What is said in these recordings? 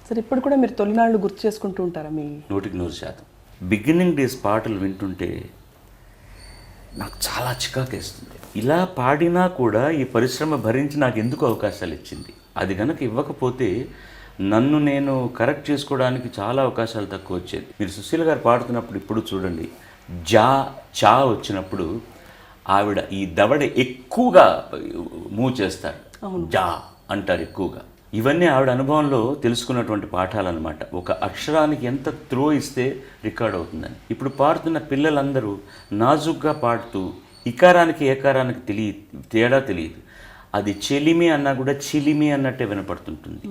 సరే ఇప్పుడు కూడా మీరు తొలినాళ్ళు గుర్తు చేసుకుంటూ ఉంటారా మీ? 100% బిగినింగ్ డేస్ పాటలు వింటుంటే నాకు చాలా చికాకేస్తుంది. ఇలా పాడినా కూడా ఈ పరిశ్రమ భరించి నాకు ఎందుకు అవకాశాలు ఇచ్చింది? అది కనుక ఇవ్వకపోతే నన్ను నేను కరెక్ట్ చేసుకోవడానికి చాలా అవకాశాలు తక్కువ వచ్చేది. మీరు సుశీల గారు పాడుతున్నప్పుడు ఇప్పుడు చూడండి, జా చా వచ్చినప్పుడు ఆవిడ ఈ దవడ ఎక్కువగా మూవ్ చేస్తారు, జా అంటారు ఎక్కువగా. ఇవన్నీ ఆవిడ అనుభవంలో తెలుసుకున్నటువంటి పాఠాలన్నమాట. ఒక అక్షరానికి ఎంత త్రో ఇస్తే రికార్డ్ అవుతుందని. ఇప్పుడు పాడుతున్న పిల్లలందరూ నాజుగ్గా పాడుతూ ఇకారానికి ఏకారానికి తేడా తెలియదు. అది చెలిమి అన్నా కూడా చిలిమి అన్నట్టే వినపడుతుంటుంది.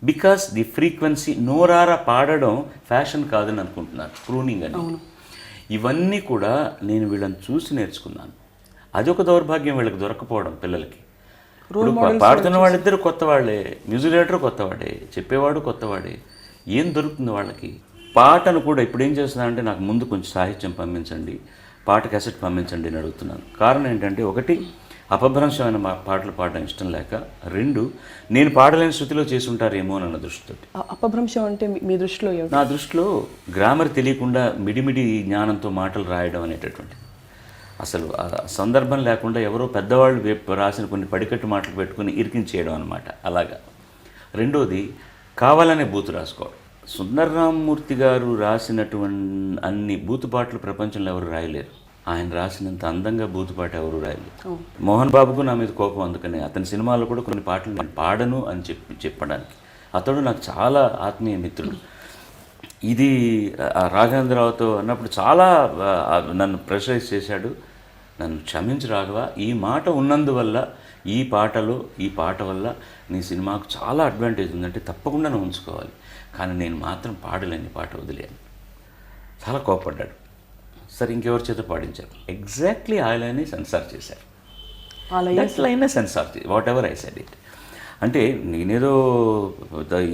బికాస్ ది ఫ్రీక్వెన్సీ, నోరారా పాడడం ఫ్యాషన్ కాదని అనుకుంటున్నారు, ప్రూనింగ్ అని. ఇవన్నీ కూడా నేను వీళ్ళని చూసి నేర్చుకున్నాను. అదొక దౌర్భాగ్యం వీళ్ళకి దొరకపోవడం పిల్లలకి. ఇప్పుడు పాడుతున్న వాళ్ళిద్దరు కొత్త వాళ్ళే, మ్యూజిక్ డైరెక్టర్ కొత్తవాడే, చెప్పేవాడు కొత్తవాడే. ఏం దొరుకుతుంది వాళ్ళకి? పాటను కూడా ఇప్పుడు ఏం చేస్తున్నానంటే, నాకు ముందు కొంచెం సాహిత్యం పంపించండి, పాట క్యాసెట్ పంపించండి అని అడుగుతున్నాను. కారణం ఏంటంటే, ఒకటి అపభ్రంశమైన పాటలు పాడడం ఇష్టం లేక, రెండు నేను పాడలేని శృతిలో చేసి ఉంటారేమో అన్న దృష్టితో. అపభ్రంశం అంటే మీ దృష్టిలో? నా దృష్టిలో గ్రామర్ తెలియకుండా మిడిమిడి జ్ఞానంతో మాటలు రాయడం అనేటటువంటి, అసలు సందర్భం లేకుండా ఎవరో పెద్దవాళ్ళు రాసిన కొన్ని పడికట్టు మాటలు పెట్టుకుని ఇరికించేయడం అనమాట. అలాగా. రెండోది కావాలనే బూతు రాసుకోవడం. సుందరరామమూర్తి గారు రాసినటువంటి అన్ని బూతుపాటలు ప్రపంచంలో ఎవరు రాయలేరు. ఆయన రాసినంత అందంగా బూతుపాట ఎవరు రాయలేరు. మోహన్ బాబుకు నా మీద కోపం, అందుకని అతని సినిమాలో కూడా కొన్ని పాటలు నేను పాడను అని చెప్పడానికి. అతడు నాకు చాలా ఆత్మీయ మిత్రుడు. ఇది రాఘవేంద్రరావుతో అన్నప్పుడు చాలా నన్ను ప్రెషరైజ్ చేశాడు. నన్ను క్షమించి రాఘవ, ఈ మాట ఉన్నందువల్ల, ఈ పాట వల్ల నీ సినిమాకు చాలా అడ్వాంటేజ్ ఉందంటే తప్పకుండా నువ్వు ఉంచుకోవాలి, కానీ నేను మాత్రం పాడలేని పాట వదిలేను. చాలా కోపడ్డాడు. సరే ఇంకెవరి చేత పాడించారు? ఎగ్జాక్ట్లీ ఆ లైనే సెన్సార్ చేశారు. లైనే censor, whatever I said it. అంటే నేనేదో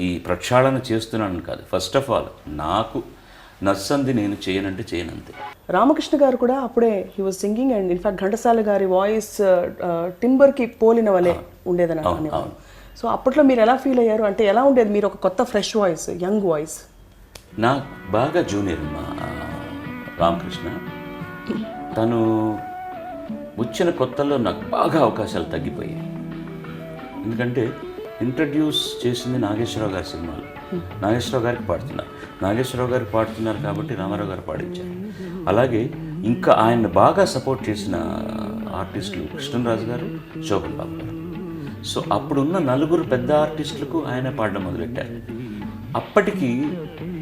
ఈ ప్రక్షాళన చేస్తున్నాను కాదు. ఫస్ట్ ఆఫ్ ఆల్ నాకు నచ్చంది నేను చేయనంటే చేయనంతే. రామకృష్ణ గారు కూడా అప్పుడే he was singing, and in fact Ghantasala గారి వాయిస్ టింబర్కి పోలిన వలె ఉండేదని. సో అప్పట్లో మీరు ఎలా ఫీల్ అయ్యారు? అంటే ఎలా ఉండేది? మీరు ఒక కొత్త ఫ్రెష్ వాయిస్, యంగ్ వాయిస్. నాకు బాగా జూనియర్ మా రామకృష్ణ. తను వచ్చిన కొత్తలో నాకు బాగా అవకాశాలు తగ్గిపోయాయి. ఎందుకంటే ఇంట్రడ్యూస్ చేసింది నాగేశ్వరరావు గారి సినిమాలు. నాగేశ్వరరావు గారికి పాడుతున్నారు కాబట్టి రామారావు గారు పాడించారు. అలాగే ఇంకా ఆయన బాగా సపోర్ట్ చేసిన ఆర్టిస్టులు కృష్ణరాజు గారు, శోభన్ బాబు గారు. సో అప్పుడున్న నలుగురు పెద్ద ఆర్టిస్టులకు ఆయన పాడడం మొదలెట్టారు. అప్పటికి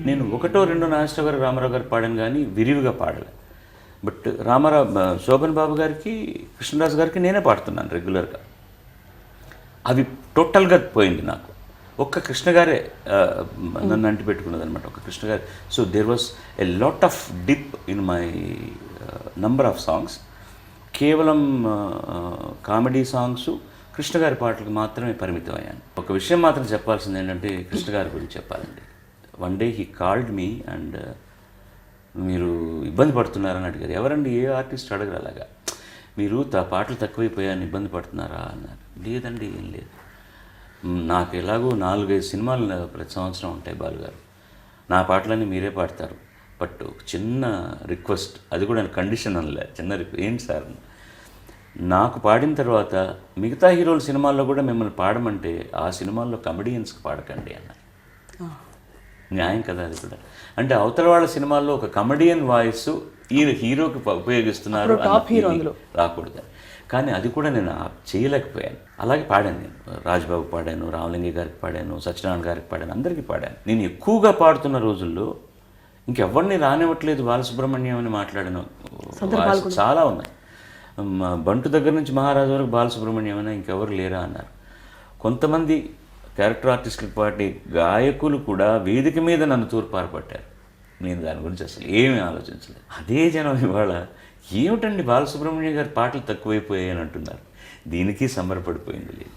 నేను ఒకటో రెండో నాగేశ్వరరావు గారు, రామారావు గారు పాడాను, కానీ విరివిగా పాడలే. బట్ శోభన్ బాబు గారికి, కృష్ణరాజు గారికి నేనే పాడుతున్నాను రెగ్యులర్గా. అవి టోటల్గా పోయింది నాకు. ఒక్క కృష్ణ గారే నన్ను అంటి పెట్టుకున్నది అనమాట, ఒక Krishna garu. So there was a lot of dip in my number of songs. కేవలం కామెడీ సాంగ్స్, కృష్ణ గారి పాటలకు మాత్రమే పరిమితం అయ్యాను. ఒక విషయం మాత్రం చెప్పాల్సింది ఏంటంటే, కృష్ణ గారి గురించి చెప్పాలండి. One day he called me and మీరు ఇబ్బంది పడుతున్నారని అడిగారు. ఎవరండి, ఏ ఆర్టిస్ట్ అడగరు అలాగా. మీరు పాటలు తక్కువైపోయాను, ఇబ్బంది పడుతున్నారా అన్నారు. లేదండి, ఏం లేదు, నాకు ఎలాగో 4-5 సినిమాలు ప్రతి సంవత్సరం ఉంటాయి బాలుగారు, నా పాటలన్నీ మీరే పాడతారు, బట్ ఒక చిన్న రిక్వెస్ట్, అది కూడా కండిషన్ అనలే, చిన్న ఏంటి సార్, నాకు పాడిన తర్వాత మిగతా హీరోల సినిమాల్లో కూడా మిమ్మల్ని పాడమంటే ఆ సినిమాల్లో కమెడియన్స్కి పాడకండి అన్నారు. న్యాయం కదా అది కూడా. అంటే అవతల వాళ్ళ సినిమాల్లో ఒక కమెడియన్ వాయిస్ ఈ హీరోకి ఉపయోగిస్తున్నారు, రాకూడదు. కానీ అది కూడా నేను చేయలేకపోయాను. అలాగే పాడాను. నేను రాజ్బాబు పాడాను, రామలింగయ్య గారికి పాడాను, సత్యనారాయణ గారికి పాడాను, అందరికీ పాడాను. నేను ఎక్కువగా పాడుతున్న రోజుల్లో ఇంకెవరిని రానివ్వట్లేదు బాలసుబ్రహ్మణ్యం అని మాట్లాడాను. చాలా ఉన్నాయి. బంటు దగ్గర నుంచి మహారాజు వరకు బాలసుబ్రహ్మణ్యం అని, ఇంకెవరు లేరా అన్నారు. కొంతమంది క్యారెక్టర్ ఆర్టిస్టులకు పాటే గాయకులు కూడా వేదిక మీద నన్ను తూర్పారపట్టారు. నేను దాని గురించి అసలు ఏమీ ఆలోచించలేదు. అదే జనం ఇవాళ ఏమిటండి బాలసుబ్రహ్మణ్యం గారి పాటలు తక్కువైపోయాయి అని అంటున్నారు. దీనికి సంబరపడిపోయింది లేదు.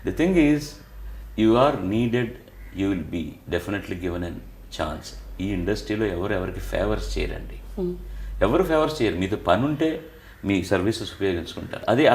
The thing is, you are needed, you will be definitely given an chance. ఈ ఇండస్ట్రీలో ఎవరికి ఫేవర్స్ చేయరండి, ఎవరు ఫేవర్స్ చేయరు. మీతో పని ఉంటే మీ సర్వీసెస్ ఉపయోగించుకుంటారు. అది అలా